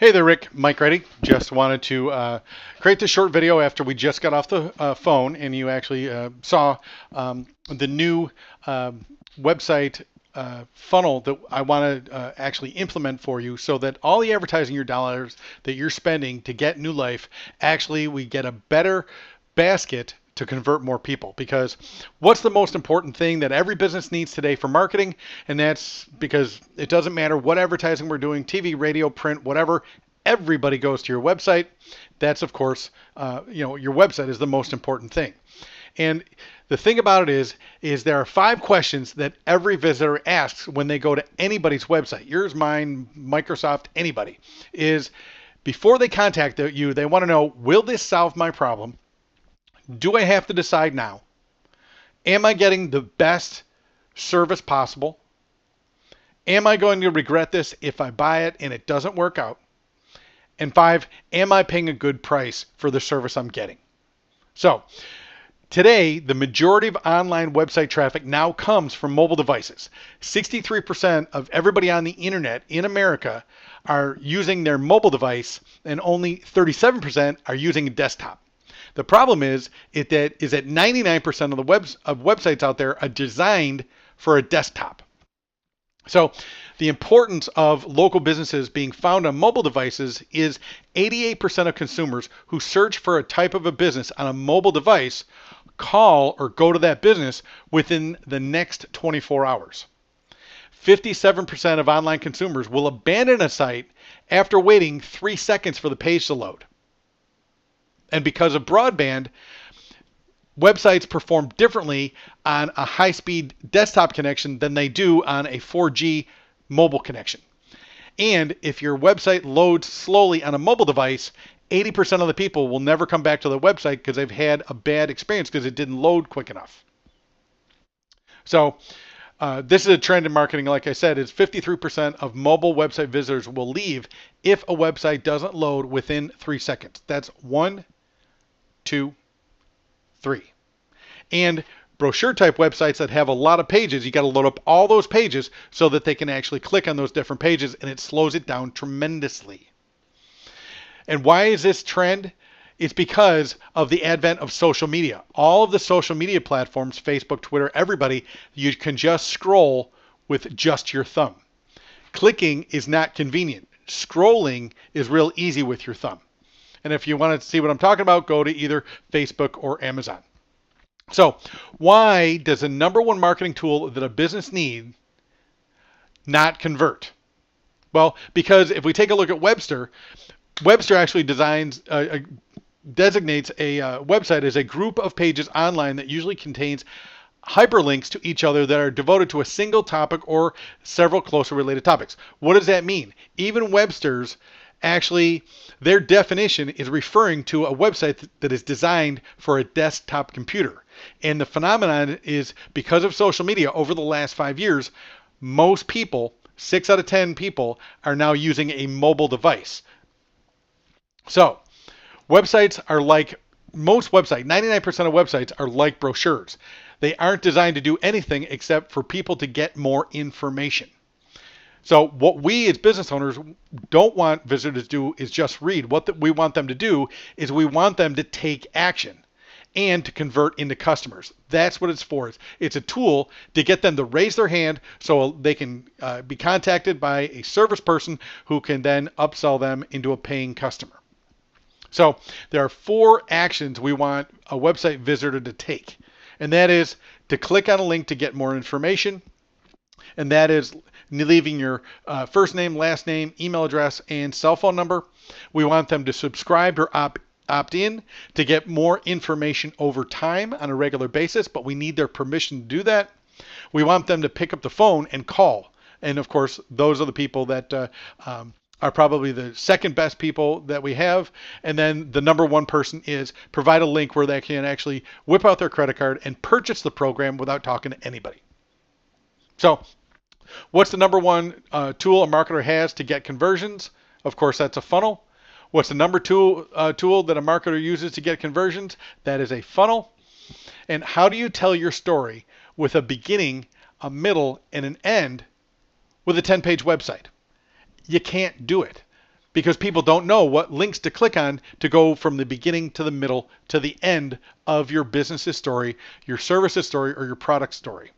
Hey there, Rick. Mike Reddy. Just wanted to create this short video after we just got off the phone and you actually saw the new website funnel that I want to actually implement for you so that all the advertising your dollars that you're spending to get new life, actually we get a better basket to convert more people. Because what's the most important thing that every business needs today for marketing? And that's because it doesn't matter what advertising we're doing, TV, radio, print, whatever, everybody goes to your website. That's, of course, your website is the most important thing. And the thing about it is there are 5 questions that every visitor asks when they go to anybody's website. Yours, mine, Microsoft, anybody. Is before they contact you, they want to know, will this solve my problem? Do I have to decide now? Am I getting the best service possible? Am I going to regret this if I buy it and it doesn't work out? And 5, am I paying a good price for the service I'm getting? So today, the majority of online website traffic now comes from mobile devices. 63% of everybody on the internet in America are using their mobile device, and only 37% are using a desktop. The problem is that 99% of websites out there are designed for a desktop. So the importance of local businesses being found on mobile devices is 88% of consumers who search for a type of a business on a mobile device call or go to that business within the next 24 hours. 57% of online consumers will abandon a site after waiting 3 seconds for the page to load. And because of broadband, websites perform differently on a high-speed desktop connection than they do on a 4G mobile connection. And if your website loads slowly on a mobile device, 80% of the people will never come back to the website because they've had a bad experience because it didn't load quick enough. So this is a trend in marketing. Like I said, is 53% of mobile website visitors will leave if a website doesn't load within 3 seconds. That's 1, 2, 3. And brochure type websites that have a lot of pages, you got to load up all those pages so that they can actually click on those different pages, and it slows it down tremendously. And why is this trend? It's because of the advent of social media. All of the social media platforms, Facebook, Twitter, everybody, you can just scroll with just your thumb. Clicking is not convenient. Scrolling is real easy with your thumb. And if you want to see what I'm talking about, go to either Facebook or Amazon. So why does the #1 marketing tool that a business needs not convert? Well, because if we take a look at Webster actually designates a website as a group of pages online that usually contains hyperlinks to each other that are devoted to a single topic or several closely related topics. What does that mean? Even Webster's actually, their definition is referring to a website that is designed for a desktop computer. And the phenomenon is because of social media over the last 5 years, most people, 6 out of 10 people, are now using a mobile device. So websites are like, most websites, 99% of websites are like brochures. They aren't designed to do anything except for people to get more information. So what we as business owners don't want visitors to do is just read. What we want them to do is we want them to take action and to convert into customers. That's what it's for. It's a tool to get them to raise their hand so they can be contacted by a service person who can then upsell them into a paying customer. So there are 4 actions we want a website visitor to take. And that is to click on a link to get more information. And that is leaving your first name, last name, email address, and cell phone number. We want them to subscribe or opt in to get more information over time on a regular basis, but we need their permission to do that. We want them to pick up the phone and call. And of course, those are the people that are probably the second best people that we have. And then the #1 person is provide a link where they can actually whip out their credit card and purchase the program without talking to anybody. So what's the #1 tool a marketer has to get conversions? Of course, that's a funnel. What's the #2 tool that a marketer uses to get conversions? That is a funnel. And how do you tell your story with a beginning, a middle, and an end with a 10-page website? You can't do it. because people don't know what links to click on to go from the beginning to the middle to the end of your business's story, your services story, or your product story.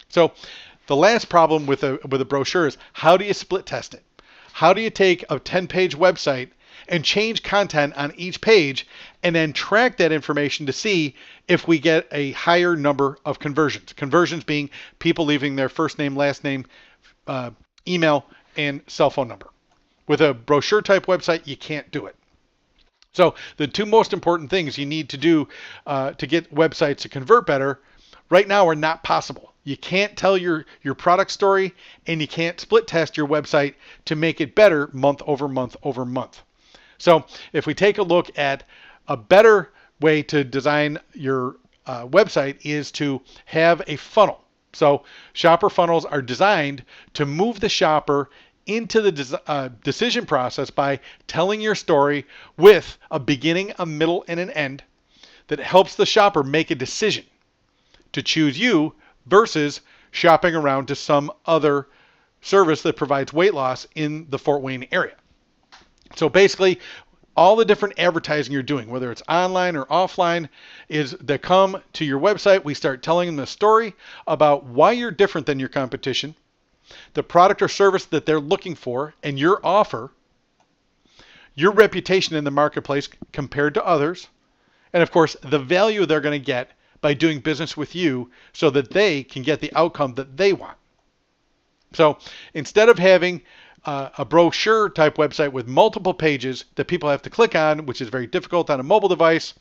So the last problem with a brochure is, how do you split test it? How do you take a 10-page website and change content on each page and then track that information to see if we get a higher number of conversions? Conversions being people leaving their first name, last name, email, and cell phone number. With a brochure type website, you can't do it. So the two most important things you need to do to get websites to convert better right now are not possible. You can't tell your product story, and you can't split test your website to make it better month over month over month. So if we take a look at a better way to design your website is to have a funnel. So shopper funnels are designed to move the shopper into the decision process by telling your story with a beginning, a middle, and an end that helps the shopper make a decision to choose you versus shopping around to some other service that provides weight loss in the Fort Wayne area. So basically, all the different advertising you're doing, whether it's online or offline, is that come to your website. We start telling them a story about why you're different than your competition, the product or service that they're looking for, and your offer, your reputation in the marketplace compared to others, and of course, the value they're going to get by doing business with you so that they can get the outcome that they want. So instead of having a brochure type website with multiple pages that people have to click on, which is very difficult on a mobile device,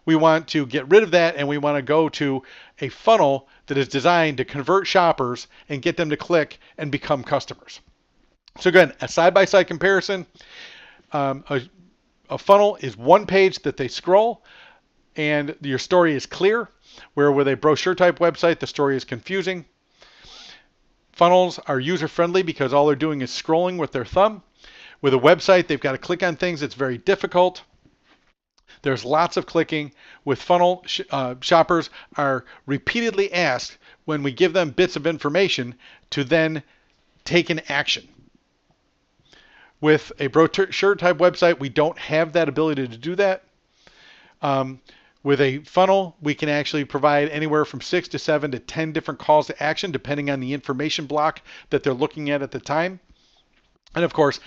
we want to get rid of that, and we want to go to a funnel that is designed to convert shoppers and get them to click and become customers. So again, a side-by-side comparison, a funnel is one page that they scroll and your story is clear, where with a brochure type website, the story is confusing. Funnels are user-friendly because all they're doing is scrolling with their thumb. With a website, they've got to click on things. It's very difficult. There's lots of clicking. With funnel, shoppers are repeatedly asked when we give them bits of information to then take an action. With a brochure type website, we don't have that ability to do that. With a funnel, we can actually provide anywhere from 6 to 7 to 10 different calls to action, depending on the information block that they're looking at the time. And of course,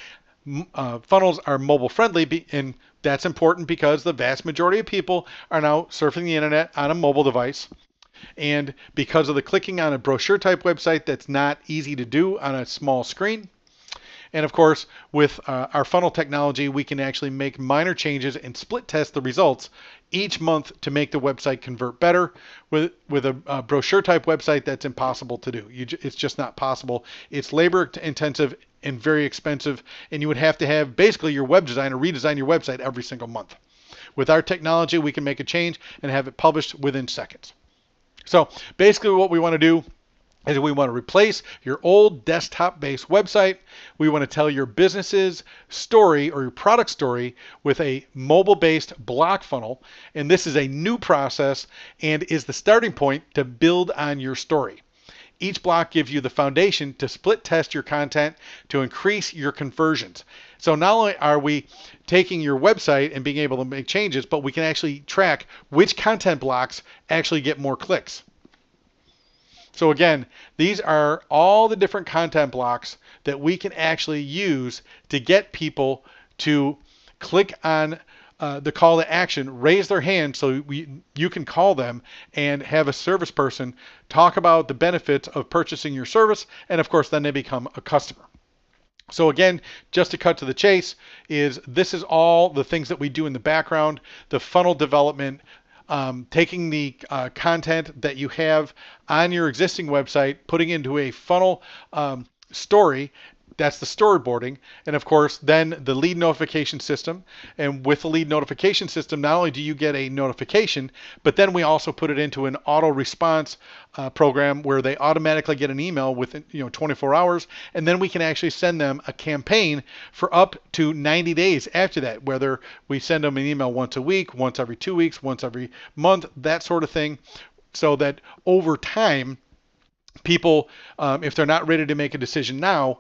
funnels are mobile friendly, and that's important because the vast majority of people are now surfing the internet on a mobile device. And because of the clicking on a brochure type website, that's not easy to do on a small screen. And of course, with our funnel technology, we can actually make minor changes and split test the results each month to make the website convert better. With a brochure type website, that's impossible to do. It's just not possible. It's labor intensive and very expensive, and you would have to have basically your web designer redesign your website every single month. With our technology, we can make a change and have it published within seconds. So basically what we want to do is we want to replace your old desktop-based website. We want to tell your business's story or your product story with a mobile-based block funnel. And this is a new process and is the starting point to build on your story. Each block gives you the foundation to split test your content to increase your conversions. So not only are we taking your website and being able to make changes, but we can actually track which content blocks actually get more clicks. So again, these are all the different content blocks that we can actually use to get people to click on the call to action, raise their hand so you can call them and have a service person talk about the benefits of purchasing your service, and of course then they become a customer. So again, just to cut to the chase, this is all the things that we do in the background, the funnel development, taking the content that you have on your existing website, putting into a funnel story. That's the storyboarding. And of course, then the lead notification system. And with the lead notification system, not only do you get a notification, but then we also put it into an auto response program where they automatically get an email within 24 hours. And then we can actually send them a campaign for up to 90 days after that, whether we send them an email once a week, once every 2 weeks, once every month, that sort of thing. So that over time, people, if they're not ready to make a decision now,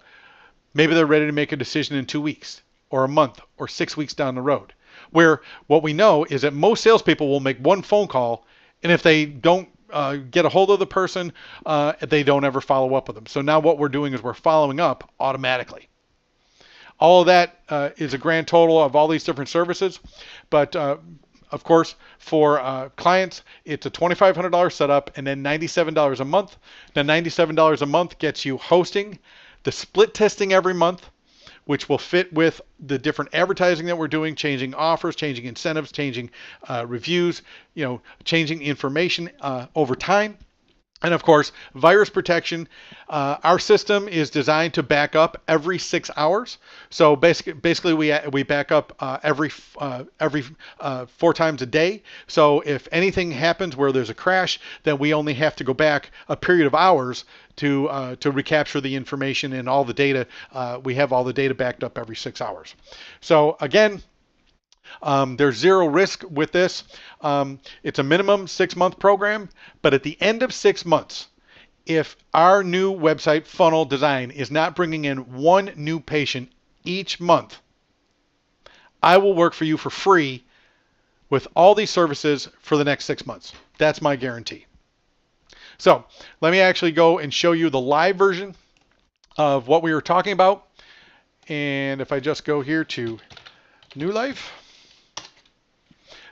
maybe they're ready to make a decision in 2 weeks. or a month or 6 weeks down the road. Where what we know is that most salespeople will make one phone call, and if they don't get a hold of the person, they don't ever follow up with them. So now what we're doing is we're following up automatically. All of that is a grand total of all these different services. But of course, for clients, it's a $2,500 setup and then $97 a month. Now, $97 a month gets you hosting, the split testing every month, which will fit with the different advertising that we're doing, changing offers, changing incentives, changing reviews, changing information over time. And of course, virus protection. Our system is designed to back up every 6 hours. So basically, we back up every 4 times a day. So if anything happens where there's a crash, then we only have to go back a period of hours to recapture the information and all the data. We have all the data backed up every 6 hours. So again, there's zero risk with this. It's a minimum 6-month program, but at the end of 6 months, if our new website funnel design is not bringing in one new patient each month, I will work for you for free with all these services for the next 6 months. That's my guarantee. So let me actually go and show you the live version of what we were talking about. And if I just go here to New Life,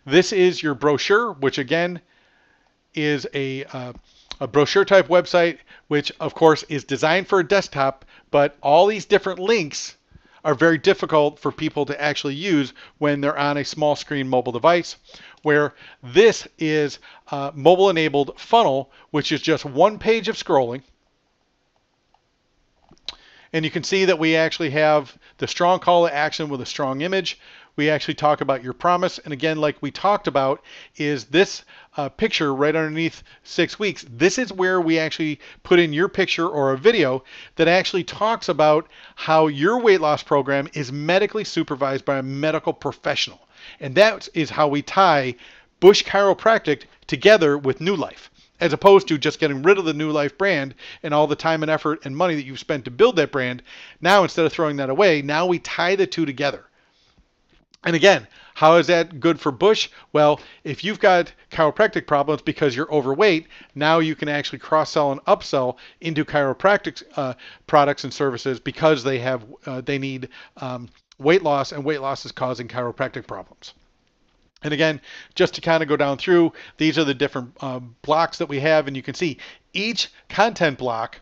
this is your brochure, which again is a brochure type website, which of course is designed for a desktop, but all these different links are very difficult for people to actually use when they're on a small screen mobile device, where this is a mobile enabled funnel, which is just one page of scrolling. And you can see that we actually have the strong call to action with a strong image. We actually talk about your promise. And again, like we talked about, is this picture right underneath 6 weeks. This is where we actually put in your picture or a video that actually talks about how your weight loss program is medically supervised by a medical professional. And that is how we tie Bush Chiropractic together with New Life, as opposed to just getting rid of the New Life brand and all the time and effort and money that you've spent to build that brand. Now, instead of throwing that away, now we tie the two together. And again, how is that good for Bush? Well, if you've got chiropractic problems because you're overweight, now you can actually cross-sell and upsell into chiropractic products and services because they need weight loss, and weight loss is causing chiropractic problems. And again, just to kind of go down through, these are the different blocks that we have, and you can see each content block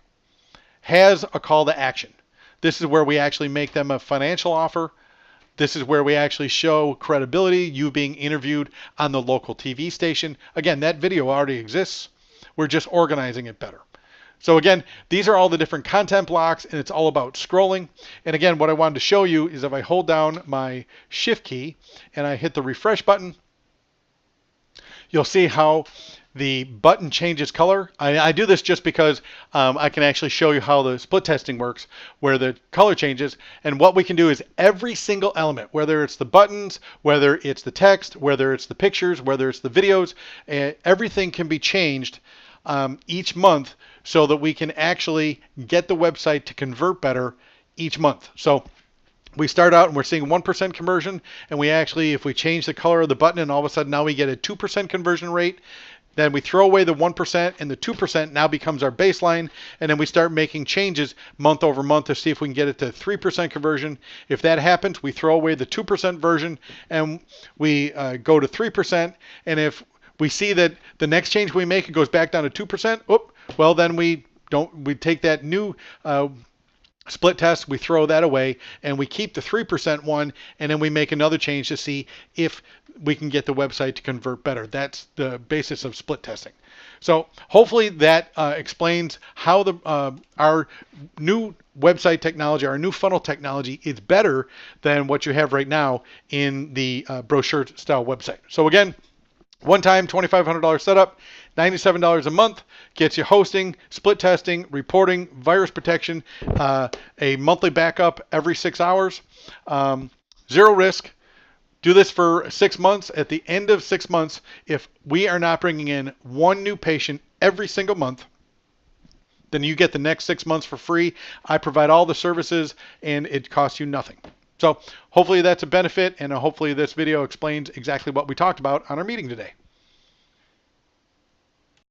has a call to action. This is where we actually make them a financial offer. This is where we actually show credibility, you being interviewed on the local TV station. Again, that video already exists. We're just organizing it better. So again, these are all the different content blocks, and it's all about scrolling. And again, what I wanted to show you is if I hold down my Shift key and I hit the refresh button, you'll see how the button changes color. I do this just because I can actually show you how the split testing works, where the color changes. And what we can do is every single element, whether it's the buttons, whether it's the text, whether it's the pictures, whether it's the videos, everything can be changed each month so that we can actually get the website to convert better each month. So we start out and we're seeing 1% conversion, and we actually, if we change the color of the button and all of a sudden now we get a 2% conversion rate, then we throw away the 1% and the 2% now becomes our baseline, and then we start making changes month over month to see if we can get it to 3% conversion. If that happens, we throw away the 2% version and we go to 3%, and if we see that the next change we make, it goes back down to 2%, well then we take that new split test, we throw that away, and we keep the 3% one, and then we make another change to see if we can get the website to convert better. That's the basis of split testing. So hopefully that explains how our new website technology, our new funnel technology is better than what you have right now in the brochure style website. So again, one-time $2,500 setup, $97 a month, gets you hosting, split testing, reporting, virus protection, a monthly backup every 6 hours, zero risk. Do this for 6 months. At the end of 6 months, if we are not bringing in one new patient every single month, then you get the next 6 months for free. I provide all the services, and it costs you nothing. So hopefully that's a benefit, and hopefully this video explains exactly what we talked about on our meeting today.